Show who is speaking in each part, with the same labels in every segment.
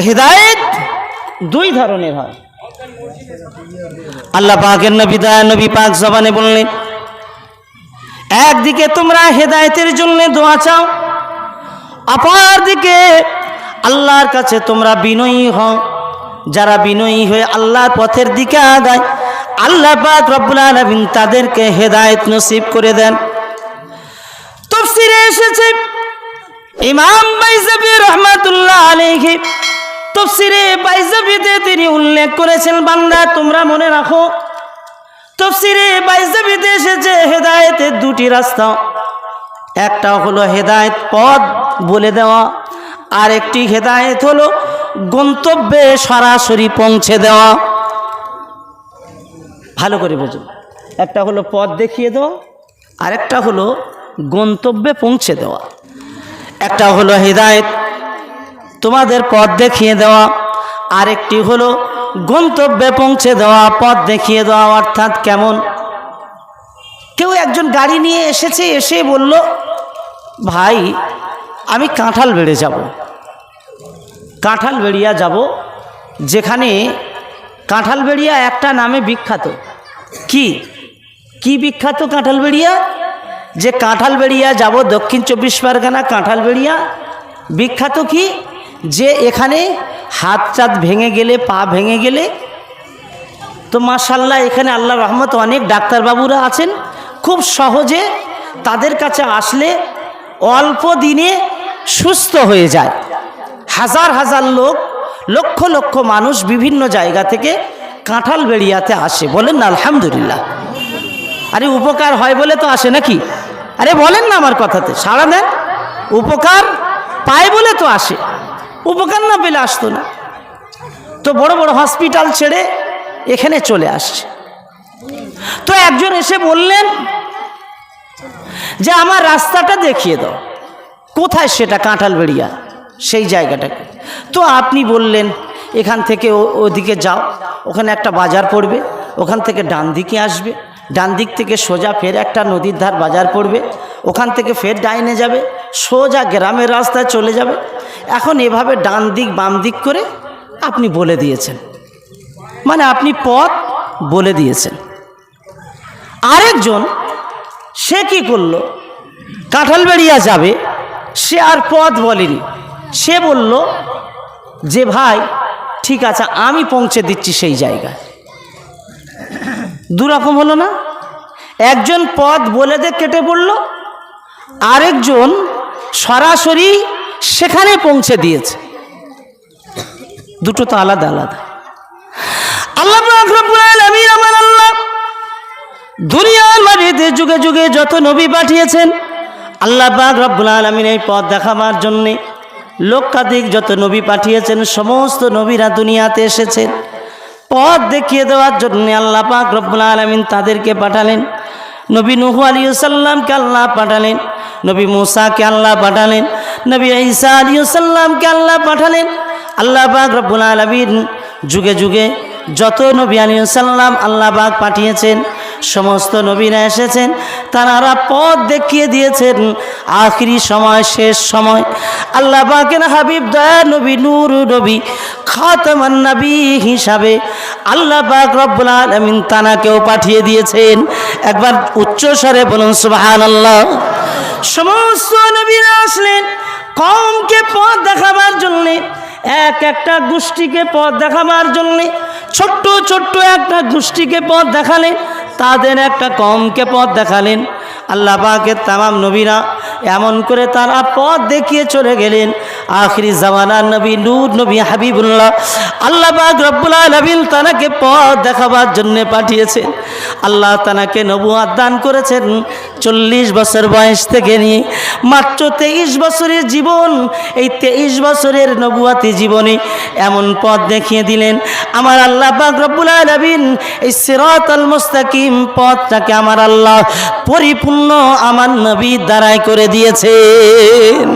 Speaker 1: হেদায়েত দুই ধরনের হয়। আল্লাহ পাকের নবী পাক জবানে বললেন, একদিকে তোমরা হেদায়েতের জন্য দোয়া চাও, অপর দিকে আল্লাহর কাছে তোমরা বিনয়ী হও। যারা বিনয়ী হয়ে আল্লাহর পথের দিকে আগায়, আল্লাহ পাক রব্বুল আলামিন তাদেরকে হেদায়েত নসিব করে দেন। তাফসীরে এসেছে, ইমাম বাইজাবি রাহমাতুল্লাহ আলাইহি তাফসীরে বাইজাবিতে তিনি উল্লেখ করেছেন, বান্দা তোমরা মনে রাখো, তাফসীরে বাইজাবিতে এসেছে হেদায়েতের দুটি রাস্তা। একটা হলো হেদায়েত পথ বলে দেওয়া, আর একটি হেদায়েত হলো গন্তব্যে সরাসরি পৌঁছে দেওয়া। ভালো করে বুঝুন, একটা হলো পথ দেখিয়ে দেওয়া, আর একটা হলো গন্তব্যে পৌঁছে দেওয়া। একটা হলো হেদায়েত তোমাদের পথ দেখিয়ে দেওয়া, আরেকটি হলো গন্তব্যে পৌঁছে দেওয়া, পথ দেখিয়ে দেওয়া। অর্থাৎ কেমন? কেউ একজন গাড়ি নিয়ে এসেছে, এসে বলল, ভাই আমি কাঁঠালবেড়ে যাব, কাঁঠালবেড়িয়া যাব, যেখানে কাঁঠালবেড়িয়া একটা নামে বিখ্যাত। কি কি বিখ্যাত কাঁঠালবেড়িয়া? যে কাঁঠালবেড়িয়া যাব, দক্ষিণ 24 পরগনা কাঁঠালবেড়িয়া বিখ্যাত। কি? যে এখানে হাত চাঁদ ভেঙে গেলে, পা ভেঙে গেলে, তো মাশাআল্লাহ এখানে আল্লাহর রহমত অনেক ডাক্তারবাবুরা আছেন, খুব সহজে তাদের কাছে আসলে অল্প দিনে সুস্থ হয়ে যায়। হাজার হাজার লোক, লক্ষ লক্ষ মানুষ বিভিন্ন জায়গা থেকে কাঁঠালবেড়িয়াতে আসে। বলেন না আলহামদুলিল্লাহ। আরে উপকার হয় বলে তো আসে নাকি? আরে বলেন না আমার কথাতে, সাড়া দেন। উপকার পায় বলে তো আসে, উপকার না পেলে আসতো না। তো বড় বড় হসপিটাল ছেড়ে এখানে চলে আসছে। তো একজন এসে বললেন যে আমার রাস্তাটা দেখিয়ে দাও। কোথায় সেটা? কাঁঠালবেড়িয়া, সেই জায়গাটাকে। তো আপনি বললেন এখান থেকে ওদিকে যাও, ওখানে একটা বাজার পড়বে, ওখান থেকে ডান দিকে আসবে, ডান দিক থেকে সোজা ফের একটা নদীর ধার বাজার পড়বে, ওখান থেকে ফের ডাইনে যাবে, সোজা গ্রামের রাস্তায় চলে যাবে। এখন এভাবে ডান দিক বাম দিক করে আপনি বলে দিয়েছেন, মানে আপনি পথ বলে দিয়েছেন। আরেকজন সে কি করলো? কাঁঠালবেড়িয়া যাবে, সে আর পথ বলেনি, সে বলল যে ভাই ঠিক আছে আমি পৌঁছে দিচ্ছি সেই জায়গায়। দুরকম হলো না? একজন পথ বলে দিয়ে কেটে পড়ল, আরেকজন সরাসরি সেখানে পৌঁছে দিয়েছে। দুটো তো আলাদা আলাদা। আল্লাহ পাক রব্বুল আলামিন, আমার আল্লাহ দুনিয়ার মাটিতে যুগে যুগে যত নবী পাঠিয়েছেন, আল্লাহ পাক রব্বুল আলামিন এই পথ দেখাবার জন্যে লক্ষাধিক যত নবী পাঠিয়েছেন, সমস্ত নবীরা দুনিয়াতে এসেছেন পথ দেখিয়ে দেওয়ার জন্য। আল্লাহ পাক রব্বুল আলামিন তাদেরকে পাঠালেন। নবী নূহ আলাইহিস সালামকে আল্লাহ পাঠালেন, নবী মূসাকে আল্লাহ পাঠালেন, নবী ঈসা আলাইহিস সালামকে আল্লাহ পাঠালেন। আল্লাহ পাক রব্বুল আলামিন যুগে যুগে যত নবী আলাইহিস সালাম আল্লাহ পাক পাঠিয়েছেন, সমস্ত নবীরা এসেছেন, তারা পথ দেখিয়ে দিয়েছেন। আখিরি সময়, শেষ সময় আল্লাহ পাকের হাবিব দয়া নবী, নূর নবী, খাতামান নবী হিসাবে আল্লাহ পাক রব্বুল আলামিন তানাকেও পাঠিয়ে দিয়েছেন। একবার উচ্চ স্বরে বলুন সুবহানাল্লাহ। সমস্ত নবীরা আসলেন কওমকে পথ দেখাবার জন্যে, এক একটা গোষ্ঠীকে পথ দেখাবার জন্যে। ছোট্ট ছোট্ট একটা গোষ্ঠীকে পথ দেখালেন, তাদের একটা কওমকে পথ দেখালেন। আল্লাহ পাকের তামাম নবীরা এমন করে তারা পথ দেখিয়ে চলে গেলেন। আখিরি জামানার নবী নূর নবী হাবিবুল্লাহ আল্লাহ পাক রব্বুল আলামিন তানাকে পথ দেখাবার জন্য পাঠিয়েছেন। আল্লাহ তানাকে নবুয়ত দান করেছেন 40 বছর বয়স থেকে নিয়ে মাত্র 23 বছরের জীবন। এই 23 বছরের নবুয়তি জীবনে এমন পথ দেখিয়ে দিলেন আমার আল্লাহ পাক রব্বুল আলামিন। এই সিরাতাল মুস্তাকিম পথটাকে আমার আল্লাহ পরিপূর্ণ আমার নবীর দ্বারাই করে দিয়েছেন।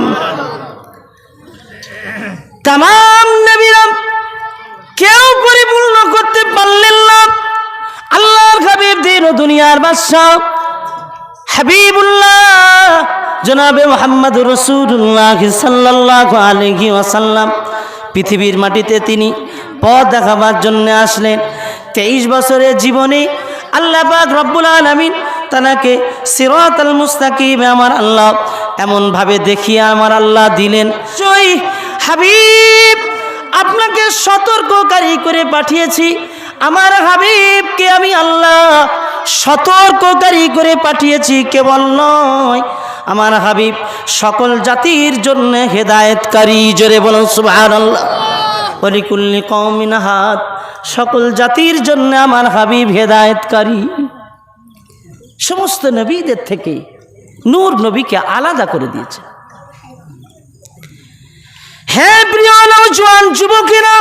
Speaker 1: তামাম নবীরা কেউ পরিপূর্ণ করতে পারলেন না। আল্লাহর হাবিব দিন ও দুনিয়ার বাদশা হাবিবুল্লাহ জনাবে মুহাম্মদ রাসূলুল্লাহ সাল্লাল্লাহু আলাইহি ওয়াসাল্লাম পৃথিবীর মাটিতে তিনি পথ দেখাবার জন্য আসলেন। 23 বছরের জীবনে আল্লাহ পাক রব্বুল আলামিন তাকে সিরাতাল মুস্তাকিম আমার আল্লাহ এমনভাবে দেখিয়ে আমার আল্লাহ দিলেন। জয় হাবিব, আপনাকে সতর্ককারী করে পাঠিয়েছি। আমার হাবিবকে আমি আল্লাহ সতর্ককারী করে পাঠিয়েছি, কেবল নয় আমার হাবিব সকল জাতির জন্য হেদায়েতকারী। জোরে বলুন সুবহানাল্লাহ। ওয়ালিকুল্লি কওমিন হাদ, সকল জাতির জন্য আমার হাবিব হেদায়েতকারী। সমস্ত নবীদের থেকে নূর নবীকে আলাদা করে দিয়েছে। হ্যাঁ প্রিয় নওজোয়ান যুবকেরা,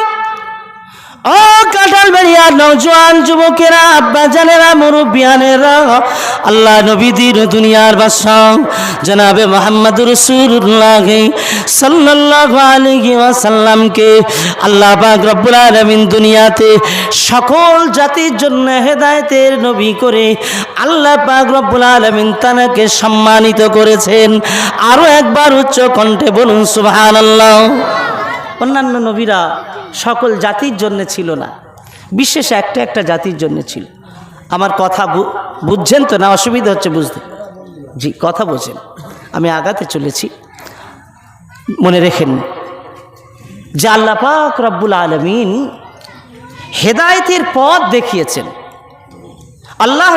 Speaker 1: ও কাঁঠালবাড়িয়ার নওজোয়ান যুবকেরা, আব্বা জানেরা, মুরব্বিয়ানেরা, আল্লাহ নবীদের দুনিয়ার বাদশাহ জনাবে মুহাম্মদুর রাসূলুল্লাহ সাল্লাল্লাহু আলাইহি ওয়াসাল্লামকে আল্লাহ পাক রব্বুল আলামিন দুনিয়াতে সকল জাতির জন্য হেদায়েতের নবী করে আল্লাহ পাক রব্বুল আলামিন তাকে সম্মানিত করেছেন। আরো একবার উচ্চ কণ্ঠে বলুন সুবহানাল্লাহ। অন্যান্য নবীরা সকল জাতির জন্য ছিল না, বিশেষ একটা একটা জাতির জন্য ছিল। আমার কথা বুঝছেন তো, না অসুবিধা হচ্ছে বুঝতে? জি, কথা বোঝেন। আমি আগাতে চলেছি। মনে রেখেন যে আল্লাহ পাক রব্বুল আলামিন হেদায়েতের পথ দেখিয়েছেন। আল্লাহ